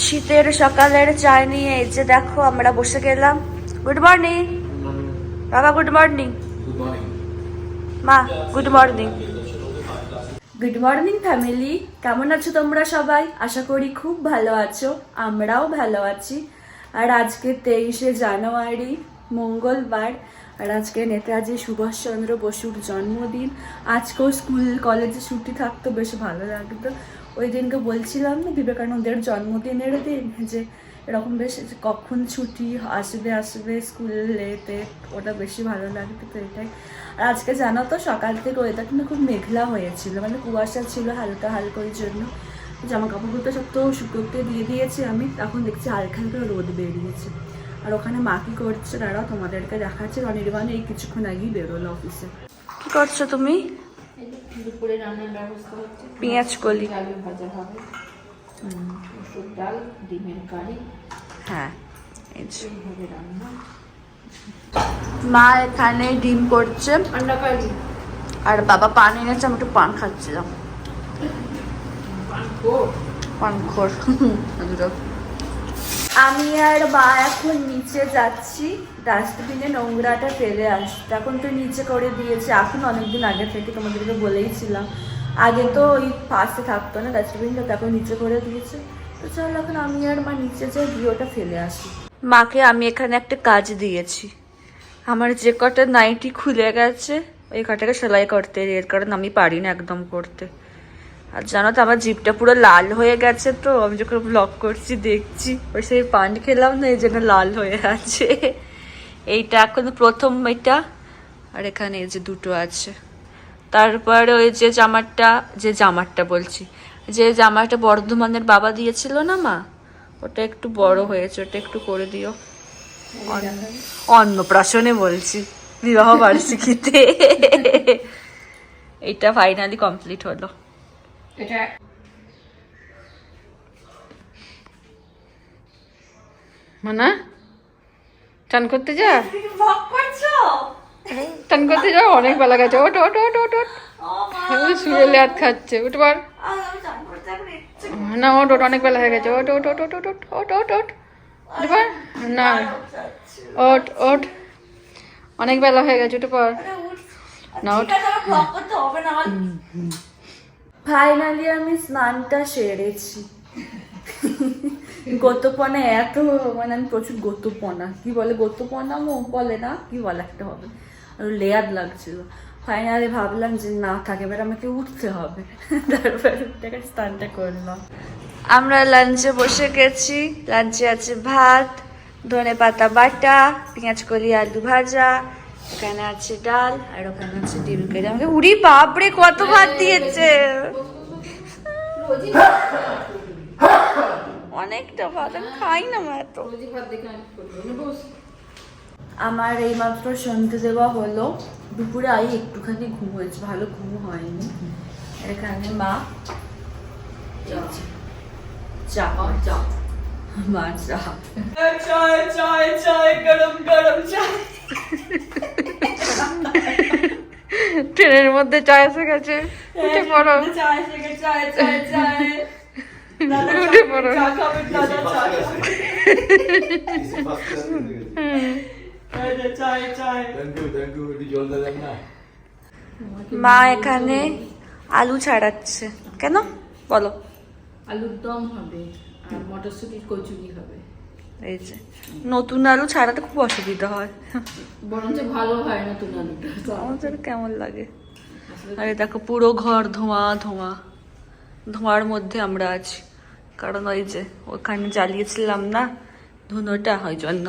শীতের সকালের চা নিয়ে এই যে দেখো আমরা বসে গেলাম। গুড মর্নিং বাবা, গুড মর্নিং মা, good morning. Good morning family, কেমন আছো তোমরা সবাই? আশা করি খুব ভালো আছো, আমরাও ভালো আছি। আর আজকে 23শে জানুয়ারি মঙ্গলবার, আর আজকে নেতাজি সুভাষচন্দ্র বসুর জন্মদিন। আজকেও স্কুল কলেজে ছুটি থাকতো, বেশ ভালো লাগতো। ওই দিনকে বলছিলাম না বিবেকানন্দের জন্মদিনের দিন, যে এরকম বেশ কখন ছুটি আসবে স্কুলেতে, ওটা বেশি ভালো লাগতো। তো এটাই। আর আজকে জানো তো সকাল থেকে ওয়েদার কিন্তু খুব মেঘলা হয়েছিল, মানে কুয়াশা ছিল হালকা হালকা, ওই জন্য জামা কাপড়গুলো তো সব তো শুকোতে দিয়ে দিয়েছি আমি। এখন দেখছি হালকা হালকা রোদ বেরিয়েছে। আর ওখানে মা কি করছে দাঁড়াও তোমাদেরকে দেখাচ্ছে। অনির্বাণ এই কিছুক্ষণ আগেই বেরোলো অফিসে। কি করছো তুমি? দুপুরে রান্নার ব্যবস্থা হচ্ছে। পেঁয়াজ কলি, আলু ভাজা হবে, মসুর ডাল, ডিমের কারি। হ্যাঁ এইভাবে রান্না। মা এখানে ডিম করছে, আন্ডা কারি। আর বাবা পান এনেছে, আমি একটু পান খাচ্ছিলাম। পানখোর আমি আর মা এখন নিচে যাচ্ছি ডাস্টবিনে নোংরাটা ফেলে আসতে। এখন তো নিচে করে দিয়েছে, এখন অনেকদিন আগে থেকে তোমাদেরকে বলেইছিলাম। আগে তো ওই পাশে থাকতো না ডাস্টবিনটা, তারপর নিচে করে দিয়েছে। তো চলো এখন আমি আর মা নিচে যাই, গিয়ে ওটা ফেলে আসি। মাকে আমি এখানে একটা কাজ দিয়েছি। আমার যে কটা নাইটি খুলে গেছে ওই কটাকে সেলাই করতে, এর কারণ আমি পারি না একদম করতে। আর জানো তো আমার জিভটা পুরো লাল হয়ে গেছে, তো আমি যখন ব্লগ করছি দেখছি ওই সেই পান খেলাম না, এই জন্য লাল হয়ে আছে। এইটা এখন প্রথম এটা, আর এখানে এই যে দুটো আছে। তারপরে ওই যে জামাটা বলছি, যে জামাটা বর্ধমানের বাবা দিয়েছিল না মা, ওটা একটু বড় হয়েছে, ওটা একটু করে দিও। অন্নপ্রাশনে বলছি, বিবাহ বার্ষিকীতে। এইটা ফাইনালি কমপ্লিট হলো। এটা মানা চান করতে যা, চান করতে যাও, অনেক বেলা গেছে। ওট ওট ওট ওট ওট, শুয়ে ল্যাদ খাচ্ছে। উঠবার না, ওট ওট, অনেক বেলা হয়ে গেছে। ওট ওট ওট ওট ওট ওট ওট ওট, উঠবার না, ওট ওট, অনেক বেলা হয়ে গেছে। উঠবার না, ওঠ। ফাইনালি আমি স্নানটা সেরেছি। গোতপনা এত, মানে আমি প্রচুর গোতপনা, কি বলে গোতপনা বলে না, কি বলে একটা হবে, আর লেয়ার লাগছিল। ফাইনালি ভাবলাম যে না থাকে, এবার আমাকে উঠতে হবে। তারপর স্নানটা করলাম। আমরা লাঞ্চে বসে গেছি। লাঞ্চে আছে ভাত, ধনেপাতা বাটা, পেঁয়াজ কলি আলু ভাজা, এখানে আছে ডাল, আর ওখানে আছে ডিম কারি। আমাকে উড়ি বাপরে কত ভাত দিয়েছে, অনেকটা ভাত। আমি খাই না মা এত। আমার এইমাত্র সন্ধে দেওয়া হলো। দুপুরে একটুখানি ঘুম হয়েছে, ভালো ঘুম হয়নি। এখানে মা চা মা চা চায় চায় চায়, গরম গরম চায়। ট্রেনের মধ্যে চা এসে গেছে, উঠে পড়ো। উঠে পড়ো। মা এখানে আলু ছাড়াচ্ছে, কেন বলো? আলুর দম হবে আর মটরশুটির কচুরি হবে। এই যে নতুন আলু ছাড়াতে খুব অসুবিধা হয়, বরঞ্চ ভালো হয় নতুন আলুটা। আমাদের কেমন লাগে। আরে দেখো পুরো ঘর ধোঁয়া ধোঁয়া, ধোঁয়ার মধ্যে আমরা আছি, কারণ ওই যে ওখানে জ্বালিয়েছিলাম না ধুনোটা, ওই জন্য।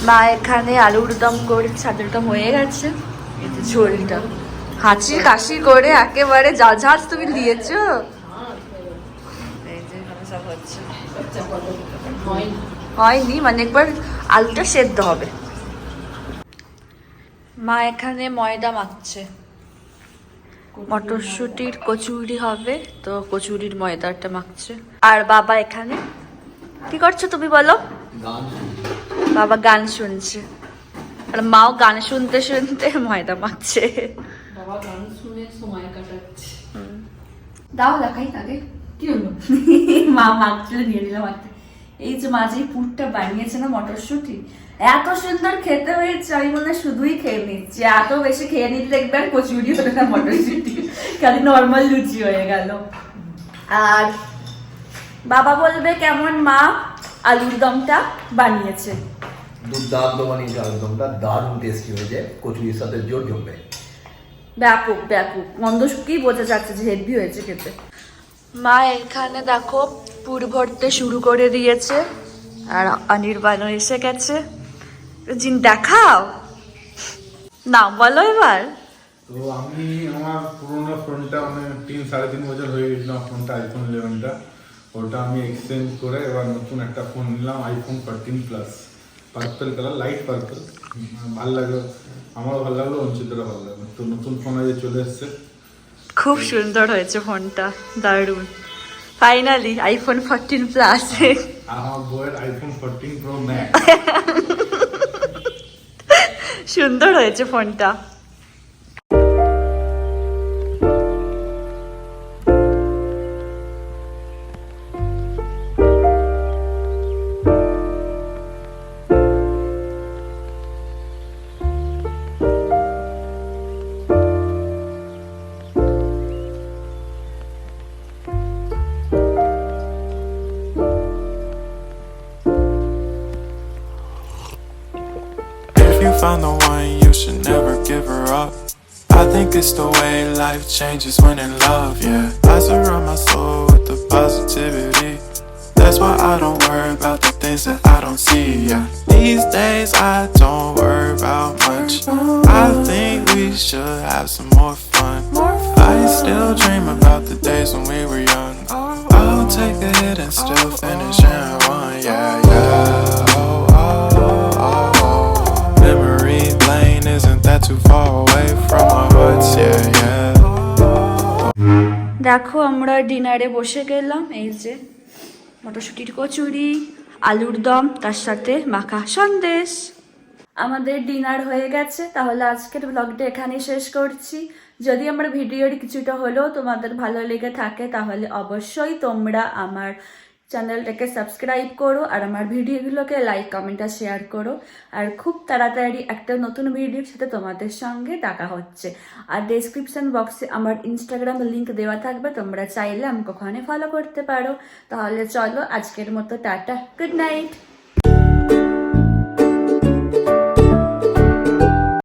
মা এখানে আলুর দম করছে, আলুর দম হয়ে গেছে। এই যে ঝোলটা হাঁচি কাশি করে একেবারে ঝাঁঝ তুমি দিয়েছো। এই যে সব হচ্ছে, হয়নি মানে একবার আলুটা সেদ্ধ হবে। মা এখানে ময়দা মাখছে, মটরশুটির কচুরি হবে, তো কচুরির ময়দাটা মাখছে। আর বাবা এখানে কি করছো তুমি বলো? বাবা গান শুনছে, আর মাও গান শুনতে শুনতে ময়দা মাখছে। বাবা গান শুনে সময় কাটাচ্ছে। দাও দেখাই আগে। কি হলো? মা মাছটা নিয়ে নিলাম হাতে। এই যে মা যে পুরটা বানিয়েছে না মটরশুঁটি, এত সুন্দর খেতে হয়েছে, আমি মনে হয় শুধুই খেয়ে নিচ্ছি। এত বেশি খেয়ে নিতে দেখবে আর কচুরি হলো না মটরশুঁটি, খালি নর্মাল লুচি হয়ে গেল। আর বাবা বলবে কেমন মা আলুর দমটা বানিয়েছে। দুর্দান্ত বানিয়েছে আলুর দমটা, দারুণ টেস্টি হয়েছে, কচুরির সাথে জোর জমবে। ব্যাপক ব্যাপক, মন্দ শুকিয়ে বোঝা যাচ্ছে যে হেভি হয়েছে খেতে। মা এখানে দেখো পুর ভরতে শুরু করে দিয়েছে, আর অনির্বাণ এসে গেছে। জিন দেখাও না, বলো এবার। তো আমি আমার পুরোনো ফোনটা মানে 3-3.5 বছর হয়ে গেছিল ফোনটা, আইফোন 11টা, ওটা আমি এক্সচেঞ্জ করে এবার নতুন একটা ফোন নিলাম, iPhone 14 plus, purple colour, light purple. ভালো লাগলো, আমারও ভালো লাগলো, অঞ্চিতরও ভালো লাগলো। তো নতুন ফোন আজ চলে এসছে, খুব সুন্দর হয়েছে ফোনটা, দারুণ। Finally iPhone 14 plus. আর আমার বউয়ের আইফোন 14 প্রো ম্যাক্স। সুন্দর হয়েছে ফোনটা। If you found the one, you should never give her up. I think it's the way life changes when in love, yeah. I surround my soul with the positivity. That's why I don't worry about the things that I don't see, yeah. These days I don't worry about much. I think we should have some more fun. I still dream about the days when we were young. I'll take a hit and still finish in one, yeah, yeah. Oh, oh, oh, oh. Memory lane isn't that too far away from our hearts, yeah, yeah. দেখো আমরা ডিনারে বসে গেলাম। এই যে মটরশুঁটির কচুরি, আলুর দম, তার সাথে মাখা সন্দেশ। আমাদের ডিনার হয়ে গেছে, তাহলে আজকের ব্লগটা এখানেই শেষ করছি। যদি আমার ভিডিওর কিছুটা হলেও তোমাদের ভালো লেগে থাকে, তাহলে অবশ্যই তোমরা আমার চ্যানেলটাকে সাবস্ক্রাইব করো, আর আমার ভিডিওগুলোকে লাইক, কমেন্ট আর শেয়ার করো। আর খুব তাড়াতাড়ি একটা নতুন ভিডিওর সাথে তোমাদের সঙ্গে দেখা হচ্ছে। আর ডেসক্রিপশন বক্সে আমার ইনস্টাগ্রাম লিংক দেওয়া থাকবে, তোমরা চাইলে আমাকে ওখানে ফলো করতে পারো। তাহলে চলো আজকের মতো টাটা, গুড নাইট।